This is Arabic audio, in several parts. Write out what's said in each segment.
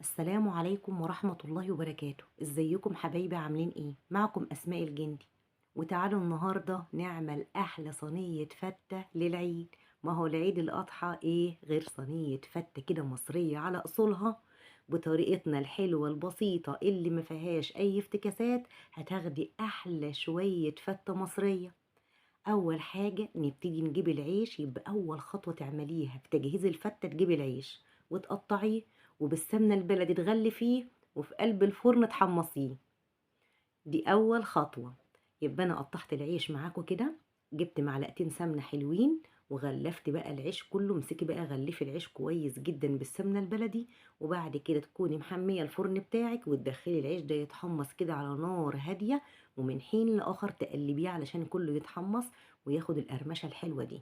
السلام عليكم ورحمة الله وبركاته. ازيكم حبايبي؟ عاملين ايه؟ معكم اسماء الجندي. وتعالوا النهاردة نعمل احلى صينية فتة للعيد. ما هو العيد الاضحى ايه غير صينية فتة كده مصرية على اصولها، بطريقتنا الحلوة البسيطة اللي ما فيهاش اي افتكاسات. هتاخدي احلى شوية فتة مصرية. اول حاجة نبتدي نجيب العيش، يبقى اول خطوة تعمليها في تجهيز الفتة تجيبي العيش وتقطعيه، وبالسمنة البلدي تغلفيه، وفي قلب الفرن تحمصيه. دي اول خطوة. يبقى انا قطعت العيش معاكم كده، جبت معلقتين سمنة حلوين وغلفت بقى العيش كله. امسكي بقى غلفي العيش كويس جدا بالسمنة البلدي، وبعد كده تكوني محمية الفرن بتاعك وتدخلي العيش ده يتحمص كده على نار هادية، ومن حين لآخر تقلبيه علشان كله يتحمص وياخد القرمشة الحلوة دي.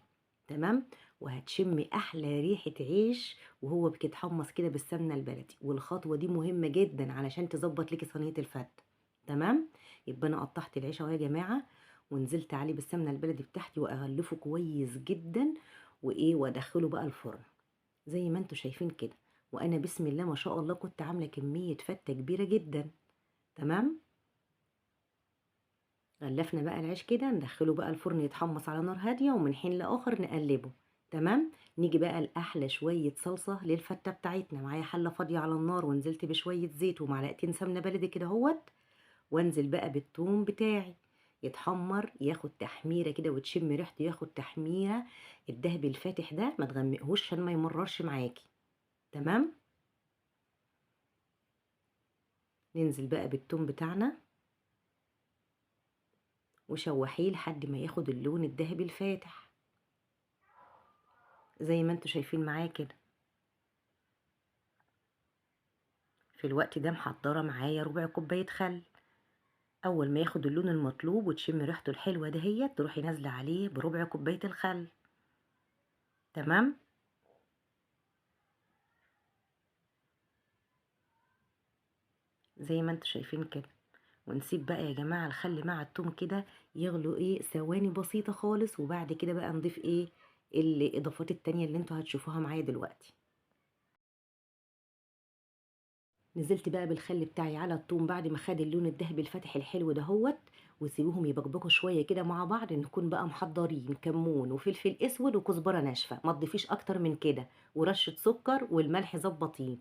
تمام. وهتشمي احلى ريحة عيش وهو بيتحمص كده بالسمنة البلدي. والخطوة دي مهمة جدا علشان تظبط لك صينية الفتة. تمام. يبقى انا قطعت العيش اهو يا جماعه، ونزلت عليه بالسمنه البلدي بتاعتي واغلفه كويس جدا، وادخله بقى الفرن زي ما انتوا شايفين كده. وانا بسم الله ما شاء الله كنت عامله كميه فته كبيره جدا. تمام. غلفنا بقى العيش كده، ندخله بقى الفرن يتحمص على نار هاديه، ومن حين لاخر نقلبه. تمام. نيجي بقى لاحلى شويه صلصه للفته بتاعتنا. معايا حله فاضيه على النار، ونزلت بشويه زيت ومعلقتين سمنه بلدي كده اهوت، وانزل بقى بالثوم بتاعي يتحمر، ياخد تحميره كده وتشم ريحته، ياخد تحميره. الدهب الفاتح ده ما تغمقهوش عشان ما يمررش معاكي. تمام. ننزل بقى بالثوم بتاعنا وشوحيه لحد ما ياخد اللون الذهبي الفاتح زي ما انتوا شايفين معايا كده. في الوقت ده محضره معايا ربع كوبايه خل. اول ما ياخد اللون المطلوب وتشم ريحته الحلوه دهيت، تروحي نازله عليه بربع كوبايه الخل. تمام. زي ما انتوا شايفين كده. ونسيب بقى يا جماعة الخل مع التوم كده يغلوا ثواني بسيطة خالص، وبعد كده بقى نضيف الإضافات التانية اللي انتوا هتشوفوها معايا دلوقتي. نزلت بقى بالخل بتاعي على التوم بعد ما خد اللون الذهبي الفاتح الحلو دهوت، وسيبوهم يبقبقوا شوية كده مع بعض. نكون بقى محضرين كمون وفلفل اسود وكزبرة ناشفة، ما تضيفيش اكتر من كده، ورشة سكر والملح ظبطيه.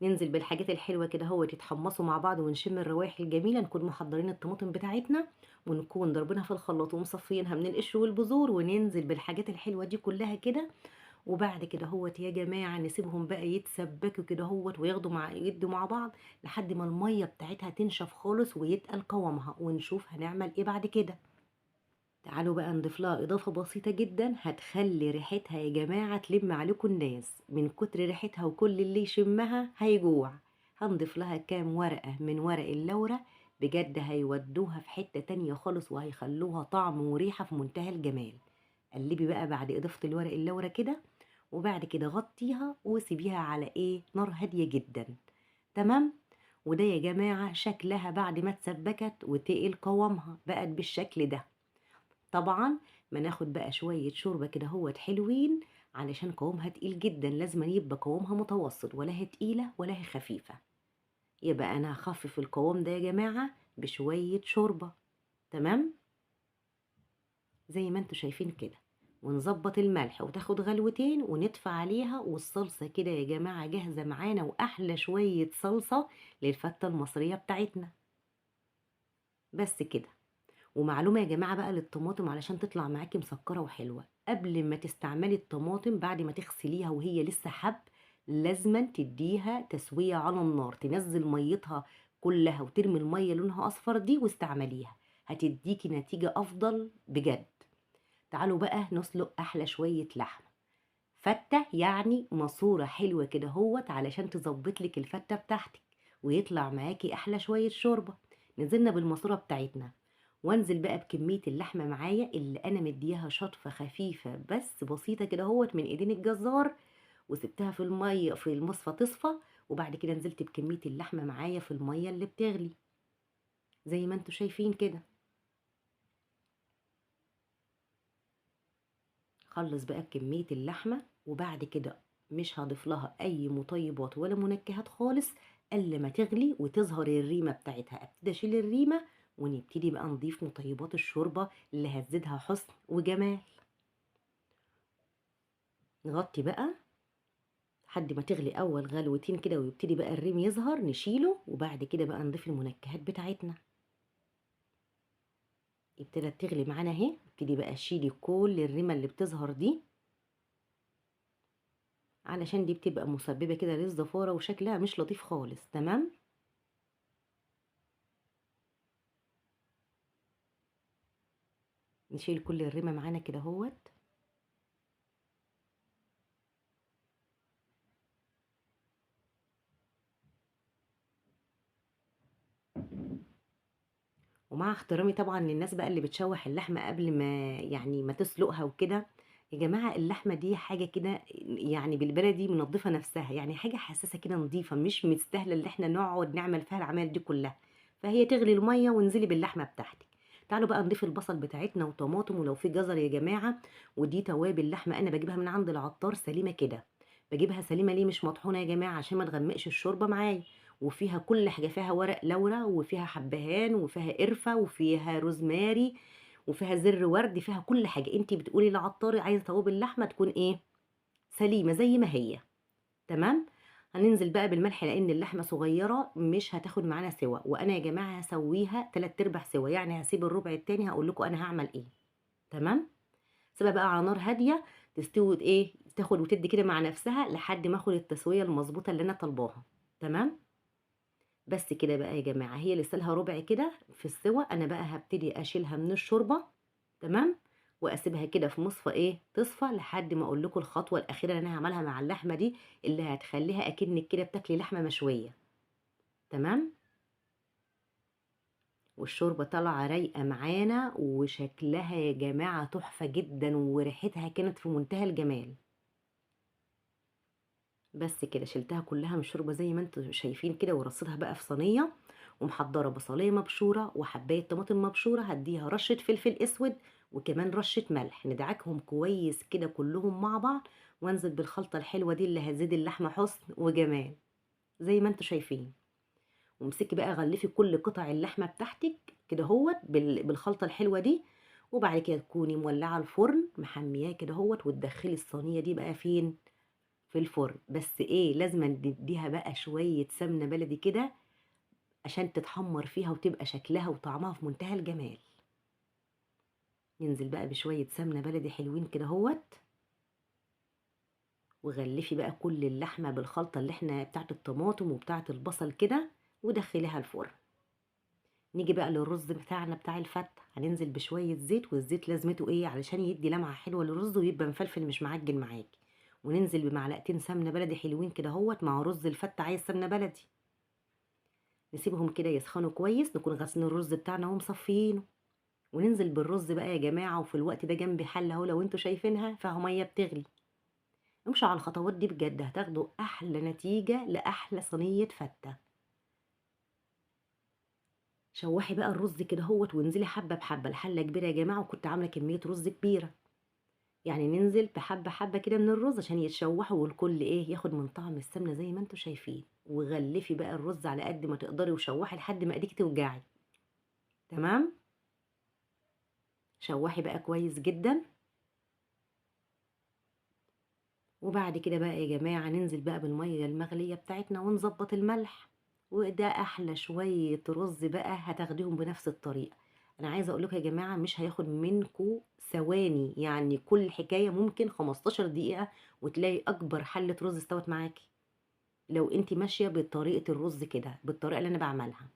ننزل بالحاجات الحلوه كده هو يتحمصوا مع بعض ونشم الروائح الجميله. نكون محضرين الطماطم بتاعتنا، ونكون ضربينها في الخلاط ومصفيينها من القشر والبذور، وننزل بالحاجات الحلوه دي كلها كده. وبعد كده هوت يا جماعه نسيبهم بقى يتسبكوا كده هوت وياخدوا يدوا مع بعض لحد ما الميه بتاعتها تنشف خالص ويتقل قوامها، ونشوف هنعمل ايه بعد كده. تعالوا بقى نضيف لها إضافة بسيطة جدا هتخلي ريحتها يا جماعة تلم عليكم الناس من كتر ريحتها، وكل اللي يشمها هيجوع. هنضيف لها كام ورقة من ورق اللورة، بجد هيودوها في حتة تانية خالص وهيخلوها طعم وريحة في منتهى الجمال. قلبي بقى بعد إضافة الورق اللورة كده، وبعد كده غطيها وسيبيها على نار هادية جدا. تمام. وده يا جماعة شكلها بعد ما اتسبكت وتقل قوامها بقت بالشكل ده. طبعا ما ناخد بقى شوية شوربة كده هوت حلوين، علشان قوامها تقيل جدا. لازم يبقى قوامها متوسط، ولا هي تقيلة ولا هي خفيفة. يبقى انا هخفف القوام ده يا جماعة بشوية شوربة. تمام. زي ما انتوا شايفين كده. ونظبط الملح وتاخد غلوتين ونطفي عليها، والصلصة كده يا جماعة جاهزة معانا، واحلى شوية صلصة للفتة المصرية بتاعتنا. بس كده. ومعلومة يا جماعة بقى للطماطم علشان تطلع معاكي مسكرة وحلوة، قبل ما تستعملي الطماطم بعد ما تغسليها وهي لسه حب، لازما تديها تسوية على النار، تنزل ميتها كلها وترمي المية لونها أصفر دي واستعمليها. هتديكي نتيجة أفضل بجد. تعالوا بقى نسلق أحلى شوية لحمة. فتة يعني ماسورة حلوة كده هوت علشان تظبطلك الفتة بتاعتك ويطلع معاكي أحلى شوية شوربة. نزلنا بالماسورة بتاعتنا، وانزل بقى بكمية اللحمة معايا اللي انا مدياها شطفة خفيفة بس بسيطة كده هوت من ايدين الجزار، وسبتها في المية في المصفى تصفى. وبعد كده نزلت بكمية اللحمة معايا في المية اللي بتغلي زي ما انتوا شايفين كده. خلص بقى بكمية اللحمة، وبعد كده مش هاضيف لها أي مطيبات ولا منكهات خالص إلا ما تغلي وتظهر الريمة بتاعتها، أبتدي أشيل الريمة ونبتدي بقى نضيف مطيبات الشوربة اللي هتزيدها حسن وجمال. نغطي بقى لحد ما تغلي أول غلوتين كده ويبتدي بقى الريم يظهر، نشيله وبعد كده بقى نضيف المنكهات بتاعتنا. ابتدت تغلي معانا اهي، ابتدي بقى شيلي كل الريمة اللي بتظهر دي، علشان دي بتبقى مسببة كده للزفارة وشكلها مش لطيف خالص. تمام. نشيل كل الريمة معانا كده اهوت. ومع احترامي طبعا للناس بقى اللي بتشوح اللحمة قبل ما يعني ما تسلقها وكده، يا جماعة اللحمة دي حاجة كده يعني بالبلدي منضفة نفسها، يعني حاجة حساسة كده نظيفة، مش مستاهلة اللي احنا نقعد نعمل فيها العمايل دي كلها. فهي تغلي المية وانزلي باللحمة بتاعتك. تعالوا بقى نضيف البصل بتاعتنا وطماطم ولو في جزر يا جماعة. ودي توابل لحمة انا بجيبها من عند العطار سليمة كده. بجيبها سليمة ليه مش مطحونة يا جماعة؟ عشان ما تغمقش الشوربة معايا. وفيها كل حاجة، فيها ورق لورا وفيها حبهان وفيها قرفة وفيها روزماري وفيها زر ورد، فيها كل حاجة. انتي بتقولي لعطاري عايزة توابل اللحمة تكون ايه؟ سليمة زي ما هي. تمام. هننزل بقى بالملح لان اللحمة صغيرة مش هتاخد معانا سوا، وانا يا جماعة هسويها 3/4 سوا، يعني هسيب الربع التاني هقول لكم انا هعمل ايه. تمام. سيبها بقى على نار هادية تستوي ايه، تاخد وتدي كده مع نفسها لحد ما اخد التسوية المظبوطة اللي انا طالباها. تمام. بس كده بقى يا جماعة، هي لسه لها ربع كده في السوا، انا بقى هبتدي اشيلها من الشوربة. تمام. واسيبها كده في مصفى ايه تصفى لحد ما اقول لكم الخطوة الاخيرة اللي انا هعملها مع اللحمة دي، اللي هتخليها اكنك كده بتاكلي لحمة مشوية. تمام. والشوربة طالعة رايقة معانا وشكلها يا جماعة تحفة جدا وريحتها كانت في منتهى الجمال. بس كده شلتها كلها من الشوربه زي ما انتم شايفين كده، ورصيتها بقى في صينيه. ومحضره بصلايه مبشوره وحبايه طماطم مبشوره، هديها رشه فلفل اسود وكمان رشه ملح، ندعكهم كويس كده كلهم مع بعض. وانزل بالخلطه الحلوه دي اللي هتزيد اللحمه حسن وجمال زي ما انتم شايفين. وامسكي بقى غلفي كل قطع اللحمه بتاعتك كده هوت بالخلطه الحلوه دي. وبعد كده تكوني مولعه الفرن محمياه كده هوت، وتدخلي الصينيه دي بقى فين؟ في الفرن. بس ايه، لازم نديها بقى شوية سمنة بلدي كده عشان تتحمر فيها وتبقى شكلها وطعمها في منتهى الجمال. ننزل بقى بشوية سمنة بلدي حلوين كده اهوت. وغلفي بقى كل اللحمة بالخلطة اللي احنا بتاعت الطماطم وبتاعت البصل كده، ودخليها الفرن. نيجي بقى للرز بتاعنا بتاع الفتة، هننزل بشوية زيت، والزيت لازمته ايه؟ علشان يدي لمعة حلوة للرز ويبقى مفلفل مش معجن معاكي. وننزل بمعلقتين سمنة بلدي حلوين كده اهوت مع رز الفتة عايز سمنة بلدي. نسيبهم كده يسخنوا كويس، نكون غاسلين الرز بتاعنا ومصفيينه. وننزل بالرز بقى يا جماعة، وفي الوقت ده جنبي حلة اهو لو انتوا شايفينها فيها مية بتغلي. امشوا على الخطوات دي بجد هتاخدوا احلى نتيجة لاحلى صينية فتة. شوحي بقى الرز كده اهوت وانزلي حبة بحبة، الحلة كبيرة يا جماعة وكنت عاملة كمية رز كبيرة. يعني ننزل بحبة حبة كده من الرز عشان يتشوحوا والكل ايه ياخد من طعم السمنة زي ما انتوا شايفين. وغلفي بقى الرز على قد ما تقدري وشوحي لحد ما ايديك توجعي. تمام. شوحي بقى كويس جدا. وبعد كده بقى يا جماعة ننزل بقى بالمية المغلية بتاعتنا ونظبط الملح. وده احلى شوية رز بقى هتاخديهم بنفس الطريقة. انا عايزة اقولكم يا جماعة مش هياخد منكم ثواني، يعني كل حكاية ممكن 15 دقيقة وتلاقي اكبر حلة رز استوت معاكي. لو انت ماشية بطريقة الرز كده بالطريقة اللي انا بعملها.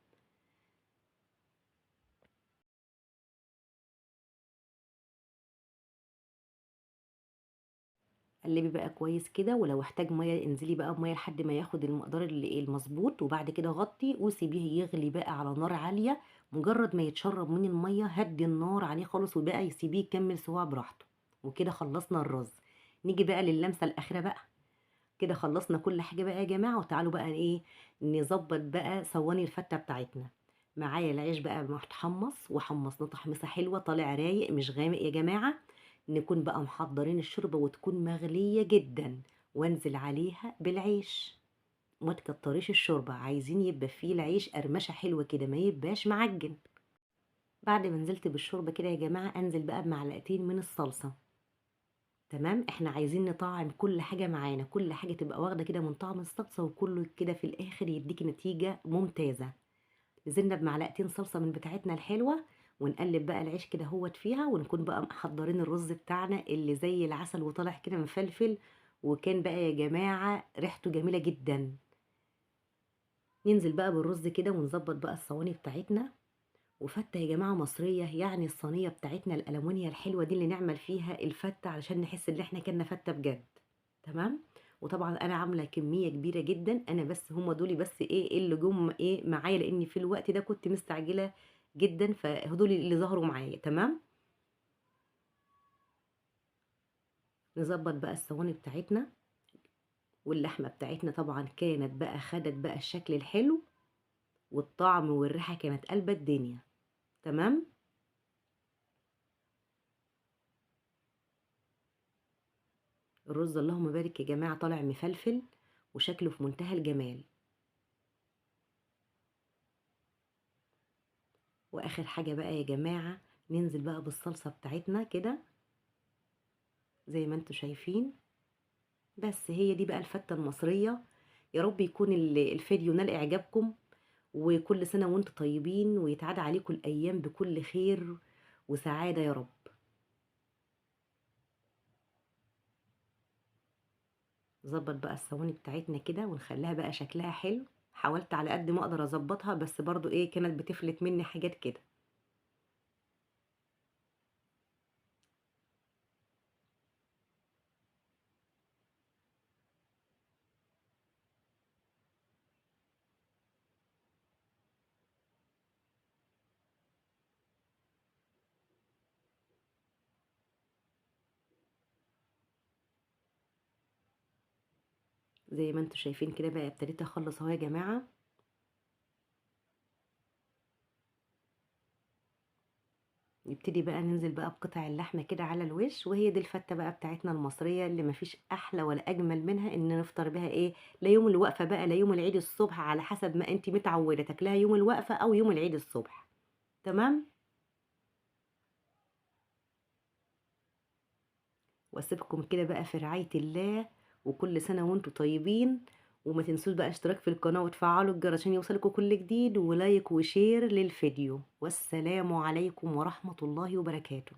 قلبي بقى كويس كده، ولو احتاج ميه انزلي بقى بميه لحد ما ياخد المقدار المظبوط، وبعد كده غطي وسيبيه يغلي بقى على نار عاليه. مجرد ما يتشرب من الميه هدي النار عليه خالص وبقى يسيبيه يكمل سوا براحته. وكده خلصنا الرز. نيجي بقى للمسه الاخيره بقى. كده خلصنا كل حاجه بقى يا جماعه، وتعالوا بقى ايه نظبط بقى صواني الفته بتاعتنا. معايا العيش بقى متحمص وحمصناه تحميصه حلوه طالع رايق مش غامق يا جماعه. نكون بقى محضرين الشوربه وتكون مغليه جدا. وانزل عليها بالعيش. وما تكتريش الشوربة، عايزين يبقى فيه العيش قرمشة حلوة كده، ما يبقاش معجن. بعد ما نزلت بالشوربة كده يا جماعة، انزل بقى بمعلقتين من الصلصة. تمام، احنا عايزين نطعم كل حاجة معانا، كل حاجة تبقى واخدة كده من طعم الصلصة، وكله كده في الاخر يديكي نتيجة ممتازة. نزلنا بمعلقتين صلصة من بتاعتنا الحلوة، ونقلب بقى العيش كده هوت فيها، ونكون بقى محضرين الرز بتاعنا اللي زي العسل وطالع كده مفلفل. وكان بقى يا جماعة ريحته جميلة جدا. ننزل بقى بالرز كده ونظبط بقى الصواني بتاعتنا. وفتة يا جماعة مصرية، يعني الصينية بتاعتنا الألمونيا الحلوة دي اللي نعمل فيها الفتة علشان نحس ان احنا كنا فتة بجد. تمام. وطبعا انا عاملة كمية كبيرة جدا، انا بس هما دول بس ايه اللي جم ايه معايا، لان في الوقت ده كنت مستعجلة جدا، فهدول اللي ظهروا معايا. تمام. نظبط بقى الصواني بتاعتنا، واللحمة بتاعتنا طبعا كانت بقى خدت بقى الشكل الحلو، والطعم والريحة كانت قلبة الدنيا. تمام. الرز اللهم بارك يا جماعة طالع مفلفل، وشكله في منتهى الجمال. واخر حاجة بقى يا جماعة، ننزل بقى بالصلصة بتاعتنا كده زي ما انتوا شايفين. بس هي دي بقى الفتة المصرية. يا رب يكون الفيديو نال اعجابكم، وكل سنة وانتوا طيبين، ويتعاد عليكم الايام بكل خير وسعادة يا رب. ظبط بقى الصواني بتاعتنا كده ونخليها بقى شكلها حلو. حاولت على قد ما اقدر اظبطها، بس برضو ايه كانت بتفلت مني حاجات كده. زي ما انتوا شايفين كده بقى ابتديت اخلص اهو يا جماعة. نبتدي بقى ننزل بقى بقطع اللحمة كده على الوش، وهي دي الفتة بقى بتاعتنا المصرية اللي مفيش أحلى ولا أجمل منها إن نفطر بها إيه، لا يوم الوقفة بقى لا يوم العيد الصبح، على حسب ما أنت متعودة تاكلها يوم الوقفة أو يوم العيد الصبح. تمام. واسيبكم كده بقى في رعاية الله، وكل سنة وانتم طيبين. وما تنسوش بقى اشتراك في القناة وتفعلوا الجرس عشان يوصلكم كل جديد، ولايك وشير للفيديو. والسلام عليكم ورحمة الله وبركاته.